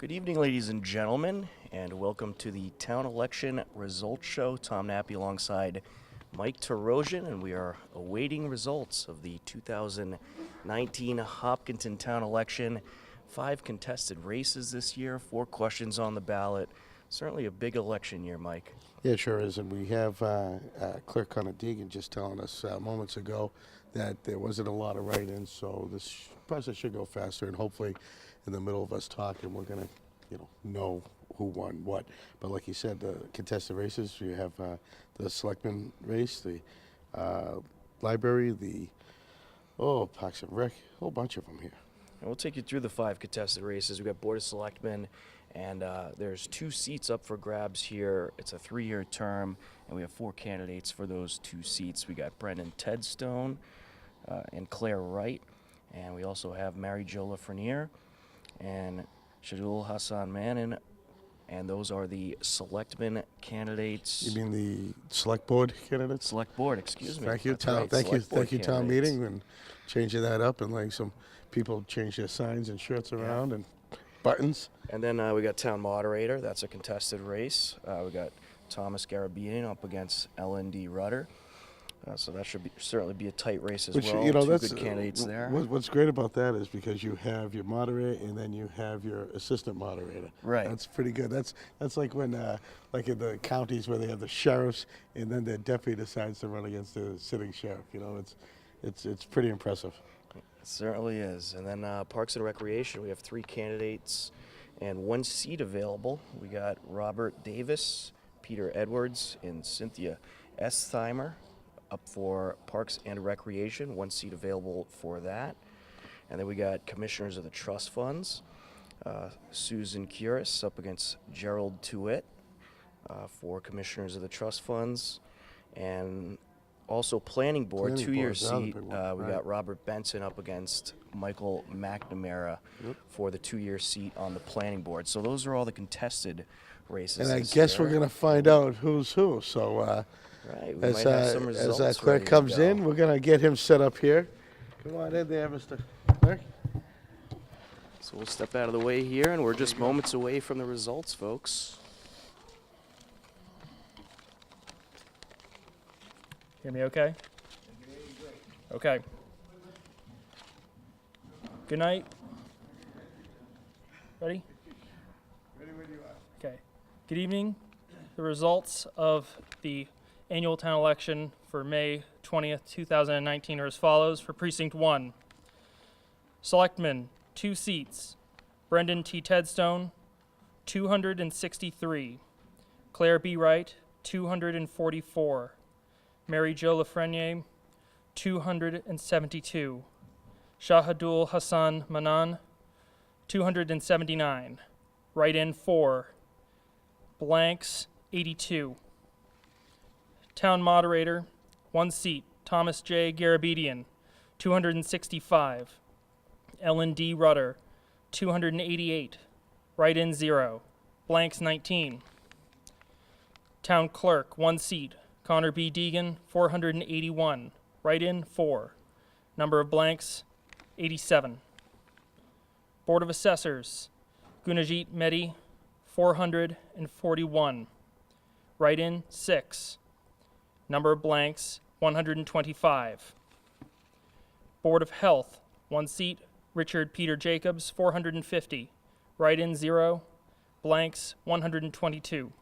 Good evening, ladies and gentlemen, and welcome to the Town Election Results Show. Tom Nappy alongside Mike Tarosian, and we are awaiting results of the 2019 Hopkinton Town Election. 5 contested races this year, 4 questions on the ballot. Certainly a big election year, Mike. Yeah, it sure is, and we have Clerk Connor Deegan just telling us moments ago that there wasn't a lot of write-ins, so this process should go faster, and hopefully in the middle of us talking, we're going to know who won what. But like you said, the contested races, you have the selectmen race, the library, the Parks and Rec, a whole bunch of them here. And we'll take you through the 5 contested races. We've got Board of Selectmen, and there's 2 seats up for grabs here. It's a 3-year term, and we have 4 candidates for those 2 seats. We got Brendan Tedstone and Claire Wright, and we also have Mary Jo Lafreniere and Shadul Hassan Manin, and those are the selectmen candidates. You mean the select board candidates? Select board, excuse me. Thank you, That's Tom. right, Thank you, select board Town candidates. Meeting, and changing that up and letting some people change their signs and shirts around and buttons. And then we got town moderator. That's a contested race. We got Thomas Garabedian up against LND Rudder. So that should certainly be a tight race as well. 2 that's good candidates there. What's great about that is because you have your moderator and then you have your assistant moderator. Right. That's pretty good. That's like when like in the counties where they have the sheriffs and then their deputy decides to run against the sitting sheriff. It's pretty impressive. It certainly is. And then Parks and Recreation, we have 3 candidates and 1 seat available. We got Robert Davis, Peter Edwards, and Cynthia Estheimer up for Parks and Recreation. 1 seat available for that. And then we got Commissioners of the Trust Funds, Susan Curis up against Gerald Tuitt for Commissioners of the Trust Funds. And also Planning Board, 2-year seat. We got Robert Benson up against Michael McNamara for the 2-year seat on the Planning Board. So those are all the contested races. And I guess we're going to find out who's who. So right, we might have some results as Clerk ready to comes go. in, we're going to get him set up here. Come on in there, Mr. Clerk. So we'll step out of the way here, and we're just moments away from the results, folks. Hear me okay? Okay. Good night. Ready? Ready when you are. Okay. Good evening. The results of the annual town election for May 20th, 2019 are as follows. For Precinct 1, Selectmen, 2 seats. Brendan T. Tedstone, 263. Claire B. Wright, 244. Mary Jo Lafreniere, 272. Shahadul Hassan Manan, 279. Write-in 4. Blanks 82. Town Moderator, 1 seat. Thomas J. Garabedian, 265. LND Rudder, 288. Write-in 0. Blanks 19. Town Clerk, 1 seat. Connor B. Deegan, 481. Write-in 4. Number of blanks 87. Board of Assessors, Gunajit Mehdi, 441. Write-in 6. Number of blanks 125. Board of Health, 1 seat. Richard Peter Jacobs, 450. Write-in 0. Blanks 122.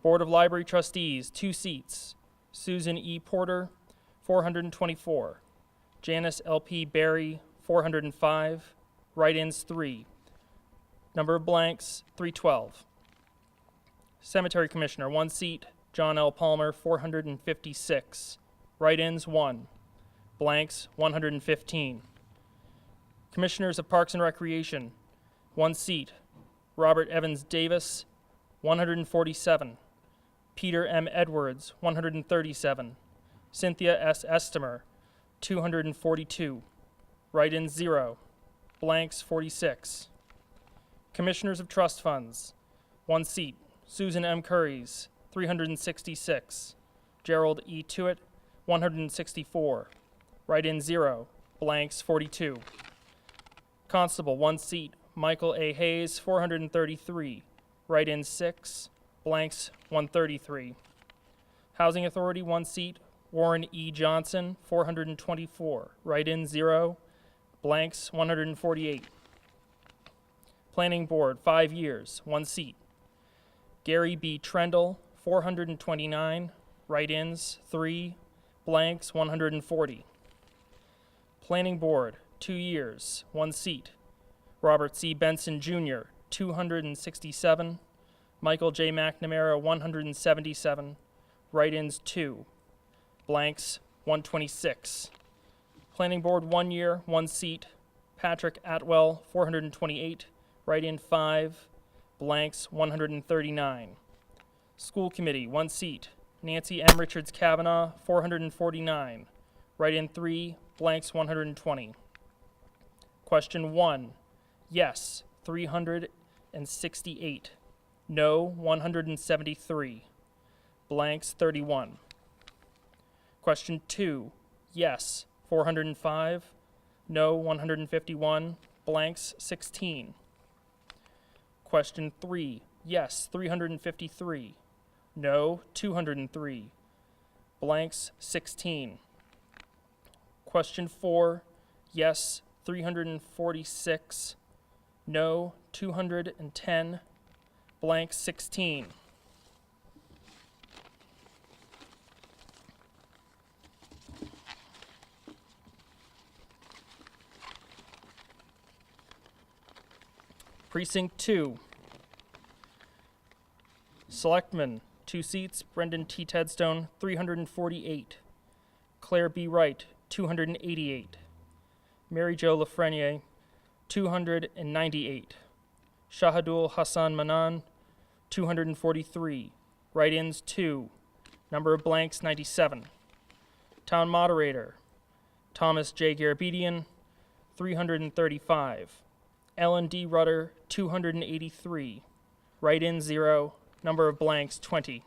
Board of Library Trustees, 2 seats. Susan E. Porter, 424. Janice L.P. Berry, 405. Write-ins 3. Number of blanks 312. Cemetery Commissioner, 1 seat. John L. Palmer, 456. Write-ins 1. Blanks 115. Commissioners of Parks and Recreation, 1 seat. Robert Evans Davis, 147. Peter M. Edwards, 137. Cynthia S. Estimer, 242. Write-in 0. Blanks 46. Commissioners of Trust Funds, 1 seat. Susan M. Curries, 366. Gerald E. Tuitt, 164. Write-in 0. Blanks 42. Constable, 1 seat. Michael A. Hayes, 433. Write-in 6, blanks 133. Housing Authority, 1 seat, Warren E. Johnson, 424. Write-in 0, blanks 148. Planning Board, 5 years, 1 seat, Gary B. Trendle, 429. Write-ins 3, blanks 140. Planning Board, 2 years, 1 seat, Robert C. Benson Jr., 267. Michael J. McNamara, 177. Write-ins 2, blanks 126. Planning Board, 1 year, 1 seat, Patrick Atwell, 428. Write-in 5, blanks 139. School Committee, 1 seat, Nancy M. Richards Kavanaugh, 449. Write-in 3, blanks 120. Question 1, yes, 368. No, 173. Blanks 31. Question 2, yes, 405. No, 151. Blanks 16. Question 3, yes, 353. No, 203. Blanks 16. Question 4, yes, 346. No, 210. Blanks 16. Precinct 2. Selectmen, 2 seats, Brendan T. Tedstone, 348. Claire B. Wright, 288. Mary Jo Lafreniere, 298. Shahadul Hassan Manan, 243. Write-ins 2. Number of blanks 97. Town Moderator, Thomas J. Garabedian, 335. Ellen D. Rutter, 283. Write-in 0. Number of blanks 20.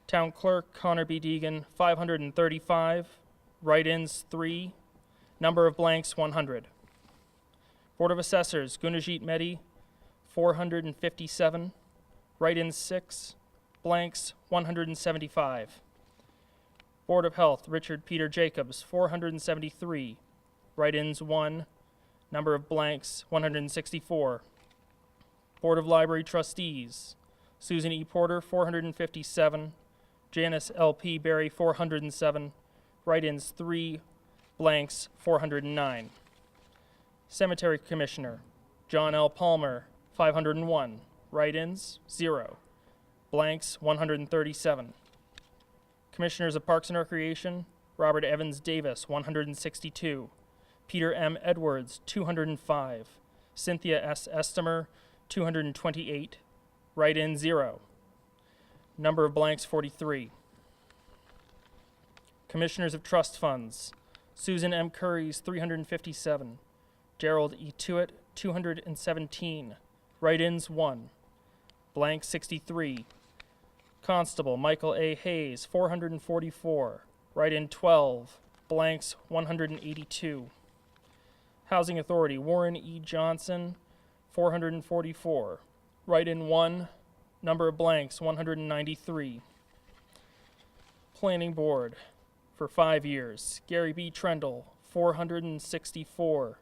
Town Clerk Connor B. Deegan, 535. Write-ins 3. Number of blanks 100. Board of Assessors Gunajit Mehdi, 457. Write-ins 6. Blanks 175. Board of Health Richard Peter Jacobs, 473. Write-ins 1. Number of blanks 164. Board of Library Trustees Susan E. Porter, 457. Janice L. P. Berry, 407. Write-ins 3. Blanks 409. Cemetery Commissioner John L. Palmer, 501. Write-ins 0. Blanks 137. Commissioners of Parks and Recreation Robert Evans Davis, 162. Peter M. Edwards, 205. Cynthia S. Estimer, 228. Write-in 0. Number of blanks 43. Commissioners of Trust Funds Susan M. Curries, 357. Gerald E. Tuitt, 217. Write-ins 1. Blank 63. Constable Michael A. Hayes, 444. Write-in 12. Blanks 182. Housing Authority Warren E. Johnson, 444. Write-in 1. Number of blanks 193. Planning Board for 5 years Gary B. Trendle, 464.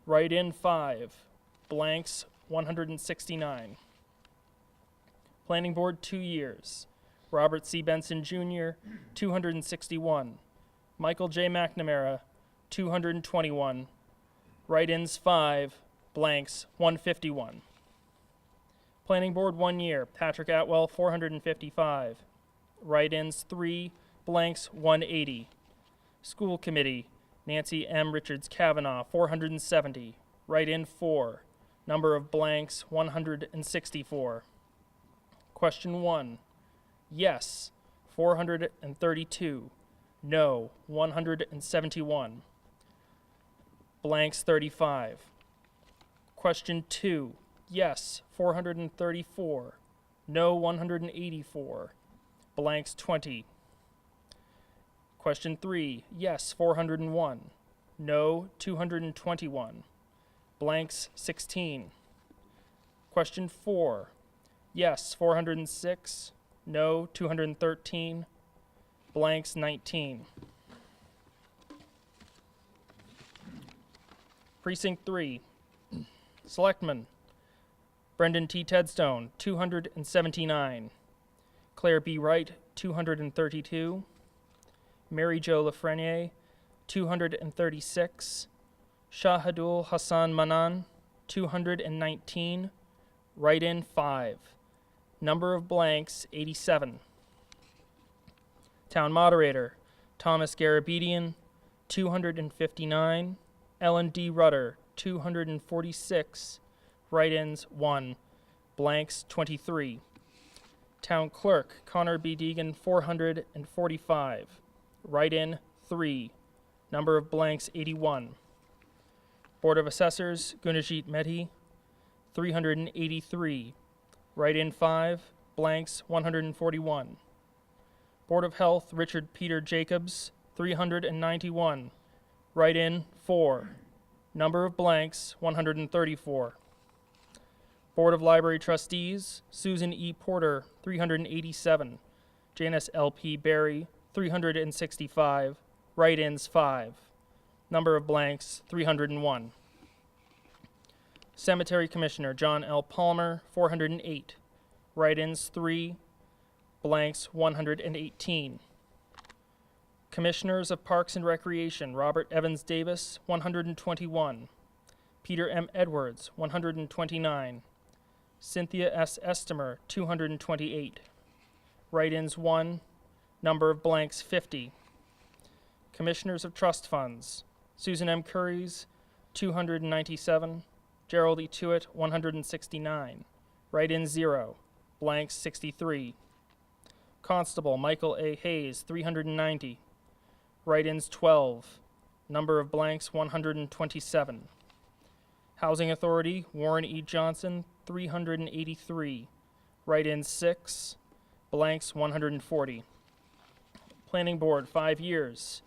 Write-in 5. Blanks 169. Planning Board 2 years Robert C. Benson Jr., 261. Michael J. McNamara, 221. Write-ins 5. Blanks 151. Planning Board 1 year Patrick Atwell, 455. Write-ins 3. Blanks 180. School Committee Nancy M. Richards Kavanaugh, 470. Write-in 4. Number of blanks 164. Question 1. Yes, 432. No, 171. Blanks 35. Question 2. Yes, 434. No, 184. Blanks 20. Question 3. Yes, 401. No, 221. blanks 16. Question 4, yes 406, no 213, blanks 19. Precinct 3, Selectmen, Brendan T. Tedstone, 279. Claire B. Wright, 232. Mary Jo Lafreniere, 236. Shahidul Hassan Manan, 219. Write-in 5. Number of blanks 87. Town Moderator, Thomas Garabedian, 259. Ellen D. Rutter, 246. Write-ins 1. Blanks 23. Town Clerk, Connor B. Deegan, 445. Write-in 3. Number of blanks 81. Board of Assessors, Gunajit Mehdi, 383. Write-in 5. Blanks 141. Board of Health, Richard Peter Jacobs, 391. Write-in 4. Number of blanks 134. Board of Library Trustees, Susan E. Porter, 387. Janice L.P. Berry, 365. Write-ins 5. Number of blanks 301. Cemetery Commissioner, John L. Palmer, 408. Write-ins 3. Blanks 118. Commissioners of Parks and Recreation, Robert Evans Davis, 121. Peter M. Edwards, 129. Cynthia S. Estimer, 228. Write-ins 1. Number of blanks 50. Commissioners of Trust Funds, Susan M. Curries, 297. Gerald E. Tuitt, 169. Write-in 0. Blanks 63. Constable Michael A. Hayes, 390. Write-ins 12. Number of blanks 127. Housing Authority, Warren E. Johnson, 383. Write-ins 6. Blanks 140. Planning Board, 5 years.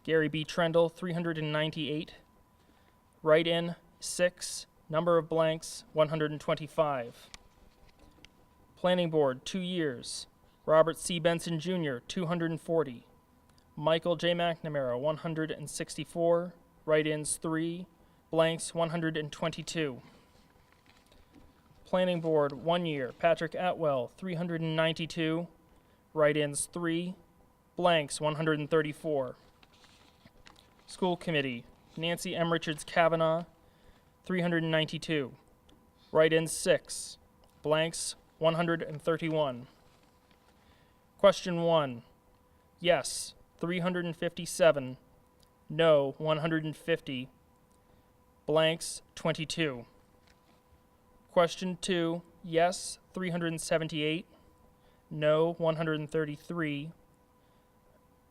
Gary B. Trendle, 398. Write-in 6. Number of blanks 125. Planning Board, 2 years. Robert C. Benson Jr., 240. Michael J. McNamara, 164. Write-ins 3. Blanks 122. Planning Board, 1 year. Patrick Atwell, 392. Write-ins 3. Blanks 134. School Committee, Nancy M. Richards Kavanaugh, 392. Write-ins 6. Blanks 131. Question 1. Yes, 357. No, 150. Blanks 22. Question 2. Yes, 378. No, 133.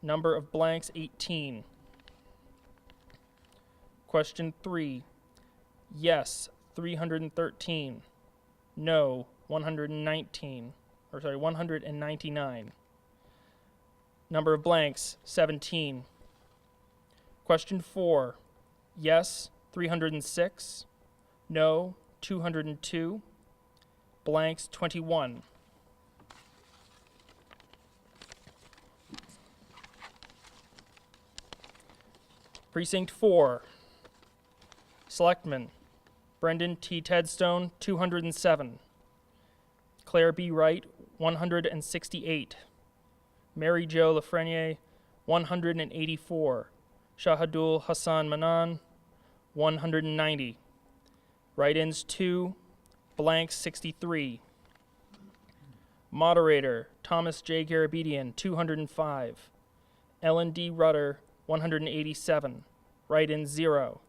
Number of blanks 18. Question 3. Yes, 313. No, 199. Number of blanks 17. Question 4. Yes, 306. No, 202. Blanks 21. Precinct 4. Selectmen, Brendan T. Tedstone, 207. Claire B. Wright, 168. Mary Jo Lafreniere, 184. Shahidul Hassan Manan, 190. Write-ins 2. Blanks 63. Moderator, Thomas J. Garabedian, 205. Ellen D. Rutter, 187. Write-ins 0.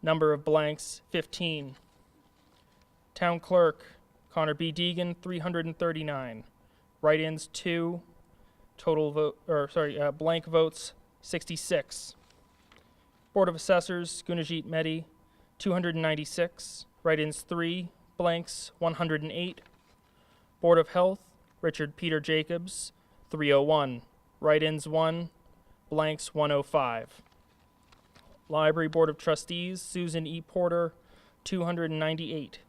Number of blanks 15. Town Clerk, Connor B. Deegan, 339. Write-ins 2. Blank votes 66. Board of Assessors, Gunajit Mehdi, 296. Write-ins 3. Blanks 108. Board of Health, Richard Peter Jacobs, 301. Write-ins 1. Blanks 105. Library Board of Trustees, Susan E. Porter, 298.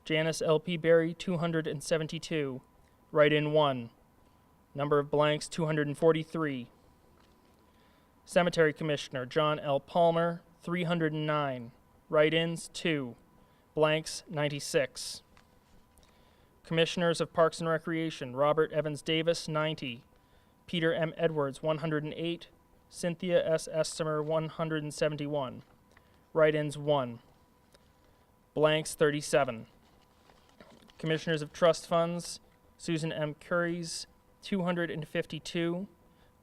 Janice L.P. Berry, 272. Write-in 1. Number of blanks, 243. Cemetery Commissioner John L. Palmer, 309. Write-ins, 2. Blanks, 96. Commissioners of Parks and Recreation Robert Evans Davis, 90. Peter M. Edwards, 108. Cynthia S. Estimer, 171. Write-ins, 1. Blanks, 37. Commissioners of Trust Funds Susan M. Curries, 252.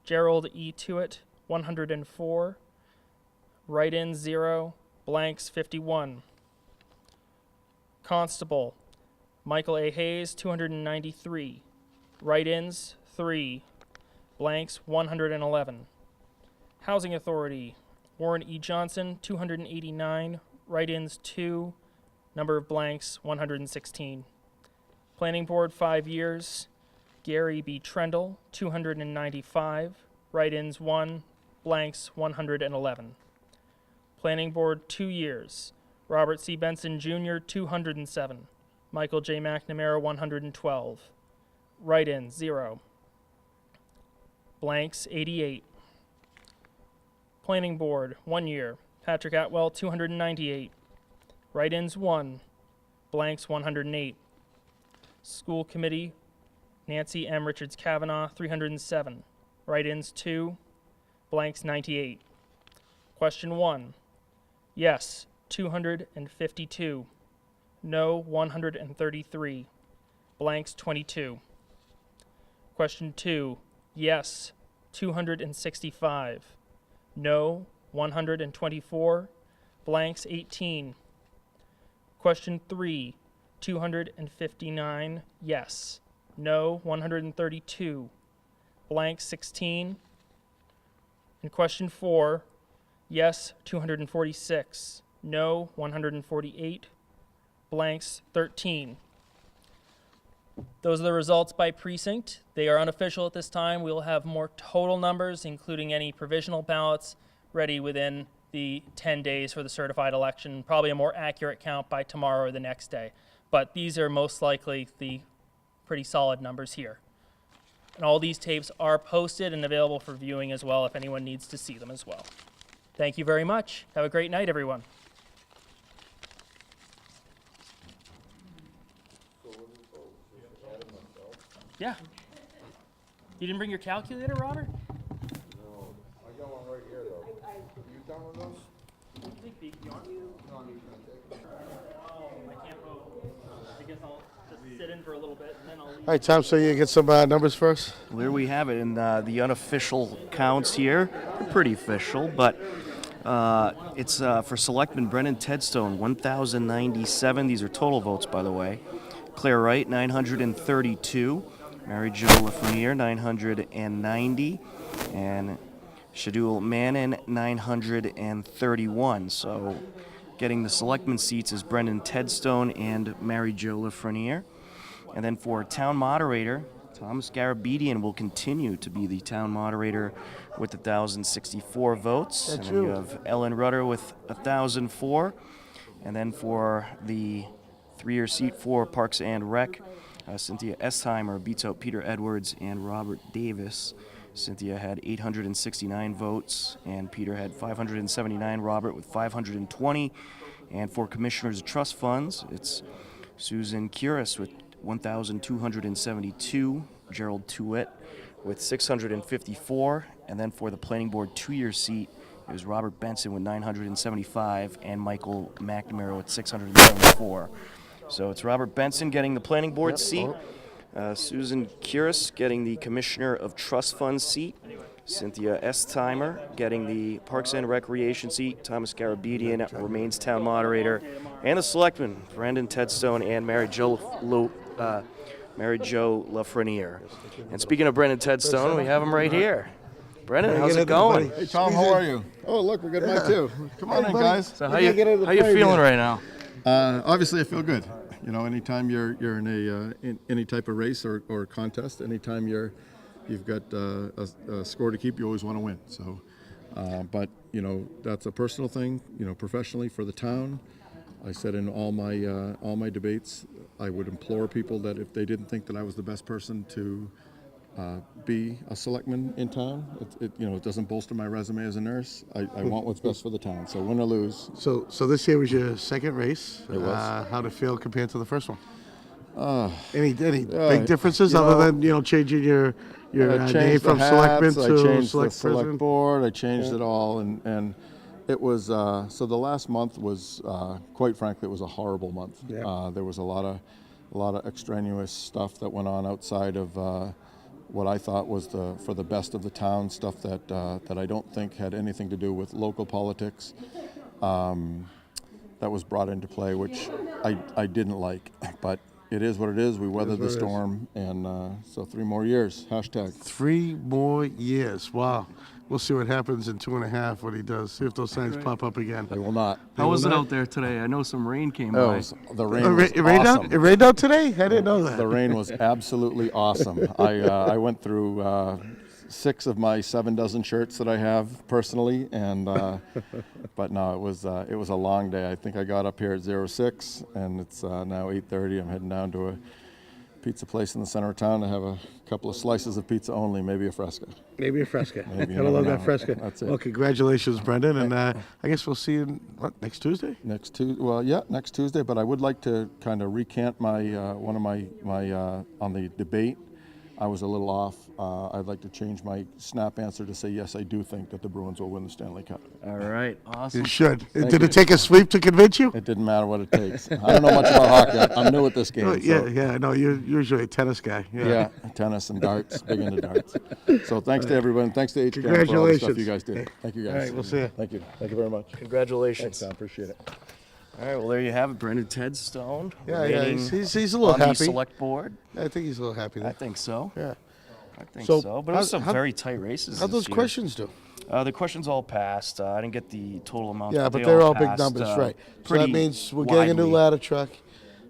Gerald E. Tewitt, 104. Write-ins, 0. Blanks, 51. Constable Michael A. Hayes, 293. Write-ins, 3. Blanks, 111. Housing Authority Warren E. Johnson, 289. Write-ins, 2. Number of blanks, 116. Planning Board, 5 years. Gary B. Trendle, 295. Write-ins, 1. Blanks, 111. Planning Board, 2 years. Robert C. Benson, Jr., 207. Michael J. McNamara, 112. Write-ins, 0. Blanks, 88. Planning Board, 1 year. Patrick Atwell, 298. Write-ins, 1. Blanks, 108. School Committee, Nancy M. Richards Kavanaugh, 307. Write-ins, 2. Blanks, 98. Question 1. Yes, 252. No, 133. Blanks, 22. Question 2. Yes, 265. No, 124. Blanks, 18. Question 3. 259. Yes. No, 132. Blanks, 16. And question 4. Yes, 246. No, 148. Blanks, 13. Those are the results by precinct. They are unofficial at this time. We will have more total numbers, including any provisional ballots, ready within the 10 days for the certified election. Probably a more accurate count by tomorrow or the next day. But these are most likely the pretty solid numbers here. And all these tapes are posted and available for viewing as well if anyone needs to see them as well. Thank you very much. Have a great night, everyone. Yeah. You didn't bring your calculator, Robert? No, I got one right here though. You done with those? Oh, I can't vote. I guess I'll just sit in for a little bit and then I'll leave. All right, Tom, so you get some numbers first? Well, here we have it in the unofficial counts here. They're pretty official, but it's for Selectman Brennan Tedstone, 1,097. These are total votes, by the way. Claire Wright, 932. Mary Jo Lafreniere, 990. And Shadul Mannon, 931. So getting the selectman seats is Brendan Tedstone and Mary Jo Lafreniere. And then for town moderator, Thomas Garabedian will continue to be the town moderator with 1,064 votes. That's and then you. you have Ellen Rutter with 1,004. And then for the 3-year seat for Parks and Rec, Cynthia Estheimer beats out Peter Edwards and Robert Davis. Cynthia had 869 votes, and Peter had 579. Robert with 520. And for Commissioners of Trust Funds, it's Susan Curries with 1,272. Gerald Tewitt with 654. And then for the Planning Board 2-year seat, it was Robert Benson with 975 and Michael McNamara with 674. So it's Robert Benson getting the Planning Board seat, Susan Curries getting the Commissioner of Trust Fund seat, Cynthia Estheimer getting the Parks and Recreation seat, Thomas Garabedian remains town moderator, and the Selectmen, Brendan Tedstone and Mary Jo Lafreniere. And speaking of Brendan Tedstone, we have him right here. Brendan, how's it going? Hey Tom, how are you? Oh, look, we got Mike too. Come on in, guys. So how you feeling right now? Obviously, I feel good. You know, anytime you're in in any type of race or contest, anytime you've got a score to keep, you always want to win. So, but you know, that's a personal thing. You know, professionally for the town, I said in all my debates, I would implore people that if they didn't think that I was the best person to be a selectman in town, it doesn't bolster my resume as a nurse. I want what's best for the town. So win or lose, So this year was your second race. It was. How did it feel compared to the first one? Any big differences you other know, than changing your I name changed from the selectman hats, to I changed select the select president? board, I changed it all, and it was so the last month was quite frankly it was a horrible month. Yeah. There was a lot of extraneous stuff that went on outside of what I thought was for the best of the town, stuff that I don't think had anything to do with local politics. That was brought into play, which I didn't like, but it is what it is. We weathered what the it is. storm, and so 3 more years. Hashtag. 3 more years. Wow. We'll see what happens in 2.5 when he does. See if those signs pop up again. They will not. How was it not? out there today? I know some rain came Oh, by. the rain was It rained out? awesome. It rained out today? I didn't know that. The rain was absolutely awesome. I went through 6 of my 7 dozen shirts that I have personally, and but no, it was a long day. I think I got up here at 06, and it's now 8:30. I'm heading down to a pizza place in the center of town to have a couple of slices of pizza only, maybe a Fresca. Maybe a Fresca. Maybe, you Gotta love never that know. Fresca. That's it. Well, congratulations, Brendan. And I guess we'll see you next Tuesday? Next Tuesday. But I would like to kind of recant my one of my on the debate. I was a little off. I'd like to change my snap answer to say yes, I do think that the Bruins will win the Stanley Cup. All right, awesome. You should. Did it take a sweep to convince you? It didn't matter what it takes. I don't know much about hockey. I'm new at this game. Yeah, I know. You're usually a tennis guy. Yeah, tennis and darts, big into darts. So thanks to everyone. Thanks to HCAM for all the stuff Congratulations. you guys did. Thank you guys. All right, we'll see you. Thank you. Thank you very much. Congratulations. Thanks, Tom. Appreciate it. All right, well, there you have it. Brendan Tedstone. Yeah, remaining he's a little on the happy. select board. I think he's a little happy I there. think so. Yeah. I think So, so. But it was some how- very tight races. How'd this those year. questions do? The questions all passed. I didn't get the total amount. Yeah, but they they're all big passed, numbers, right? So that pretty means we're getting a new widely. ladder truck.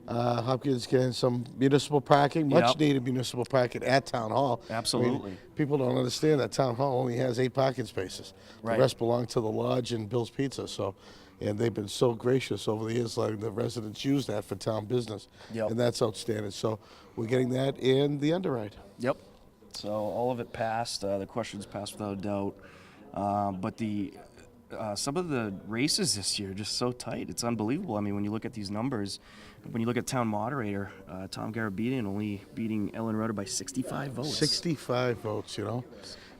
Hopkins getting some municipal parking, much Yep. needed municipal parking at Town Hall. Absolutely. People don't understand that Town Hall only has 8 parking spaces. Right. The rest belong to the lodge and Bill's Pizza. So, and they've been so gracious over the years, letting the residents use that for town business. Yep. And that's outstanding. So we're getting that and the underwrite. Yep. So all of it passed. The questions passed without a doubt. But the some of the races this year are just so tight. It's unbelievable. I mean, when you look at these numbers, when you look at town moderator, Tom Garabedian only beating Ellen Rudder by 65 votes. 65 votes,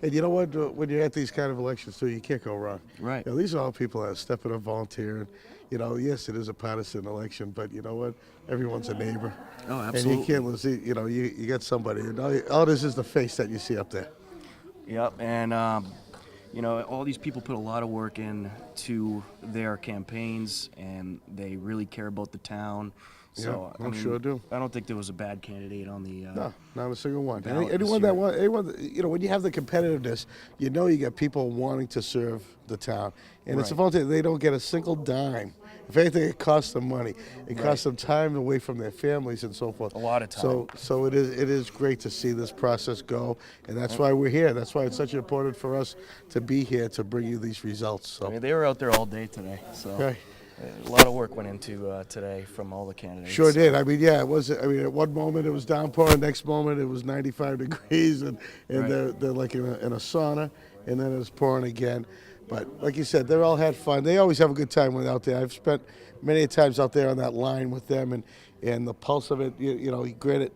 And you know what? When you're at these kind of elections, too, you can't go wrong. Right. These are all people that are stepping up, volunteering. Yes, it is a partisan election, but you know what? Everyone's a neighbor. Oh, And absolutely. you can't lose, you got somebody. And all this is the face that you see up there. Yep, and all these people put a lot of work in to their campaigns, and they really care about the town. So Yeah, I'm sure do. I don't think there was a bad candidate on the. No, not a single one. ballot this Anyone year. that want, anyone, when you have the competitiveness, you got people wanting to serve the town, and it's a Right. volunteer. They don't get a single dime. If anything, it costs them money. It costs them time away from their families and so forth. A lot of time. So it is great to see this process go, and that's why we're here. That's why it's such important for us to be here to bring you these results. So. I mean, they were out there all day today, so Okay. a lot of work went into today from all the candidates. Sure did. I mean, yeah, it was. I mean, at one moment it was downpouring, next moment it was 95 degrees, and Right. they're like in a sauna, and then it was pouring again. But like you said, they all had fun. They always have a good time when they're out there. I've spent many times out there on that line with them, and the pulse of it. Granted,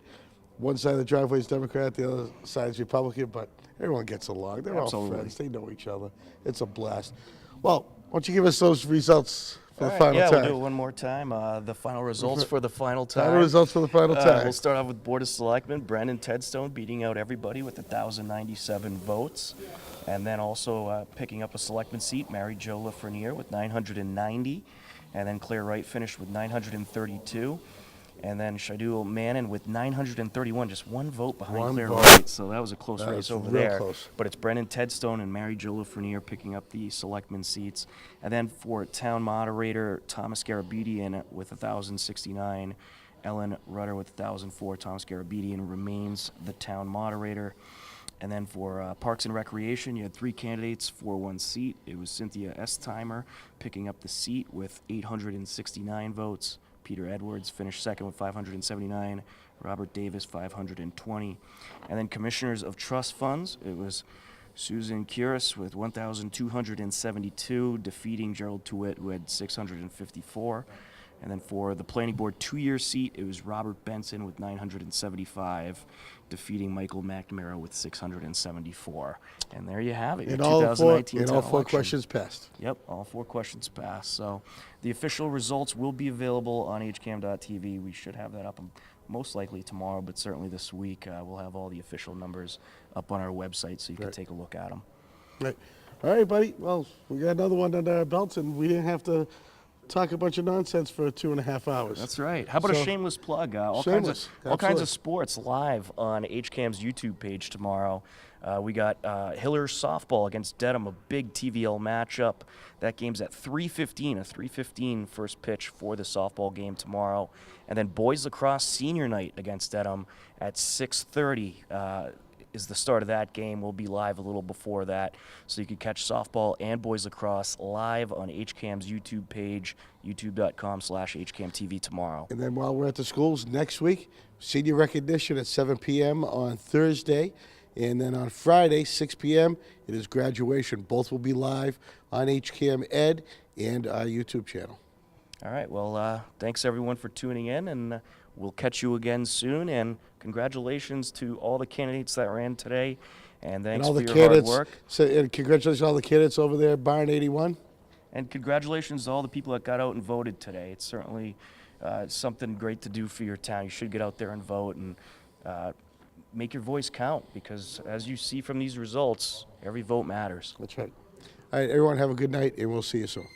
one side of the driveway is Democrat, the other side is Republican, but everyone gets along. They're Absolutely. all friends. They know each other. It's a blast. Well, why don't you give us those results for All the right, final yeah, time? we'll do it one more time. The final results for the final time. Final results for the final time. We'll start off with Board of Selectmen. Brendan Tedstone beating out everybody with 1,097 votes. And then also picking up a selectman seat, Mary Jo Lafreniere with 990. And then Claire Wright finished with 932. And then Shadul Mannon with 931, just one vote behind One Claire vote. Wright. So that was a close That race was over real there. close. But it's Brendan Tedstone and Mary Jo Lafreniere picking up the selectman seats. And then for town moderator, Thomas Garabedian with 1,069. Ellen Rudder with 1,004. Thomas Garabedian remains the town moderator. And then for Parks and Recreation, you had 3 candidates for 1 seat. It was Cynthia Estimer picking up the seat with 869 votes. Peter Edwards finished second with 579. Robert Davis, 520. And then Commissioners of Trust Funds, it was Susan Curis with 1,272, defeating Gerald Tewitt, who had 654. And then for the Planning Board 2-year seat, it was Robert Benson with 975, defeating Michael McNamara with 674. And there you have it. And your all 2019 and all town 4 election. questions passed. Yep, all 4 questions passed. So the official results will be available on hcam.tv. We should have that up most likely tomorrow, but certainly this week. We'll have all the official numbers up on our website so you can Right. take a look at them. Right. All right, buddy. Well, we got another one under our belts, and we didn't have to talk a bunch of nonsense for 2.5 hours. That's right. How about a So- shameless plug? All Shameless, kinds absolutely. of sports live on HCAM's YouTube page tomorrow. We got Hiller softball against Dedham, a big TVL matchup. That game's at 3:15, a 3:15 first pitch for the softball game tomorrow. And then boys lacrosse senior night against Dedham at 6:30 is the start of that game. We'll be live a little before that, so you can catch softball and boys lacrosse live on HCAM's YouTube page, youtube.com/HCAMTV tomorrow. And then while we're at the schools next week, senior recognition at 7 p.m. on Thursday. And then on Friday, 6 p.m., it is graduation. Both will be live on HCAM Ed and our YouTube channel. All right. Well, thanks everyone for tuning in, and we'll catch you again soon. And congratulations to all the candidates that ran today, and thanks all for the your candidates, hard work. So, and congratulations to all the candidates over there, Barn 81. And congratulations to all the people that got out and voted today. It's certainly something great to do for your town. You should get out there and vote and make your voice count, because as you see from these results, every vote matters. That's right. All right, everyone, have a good night, and we'll see you soon.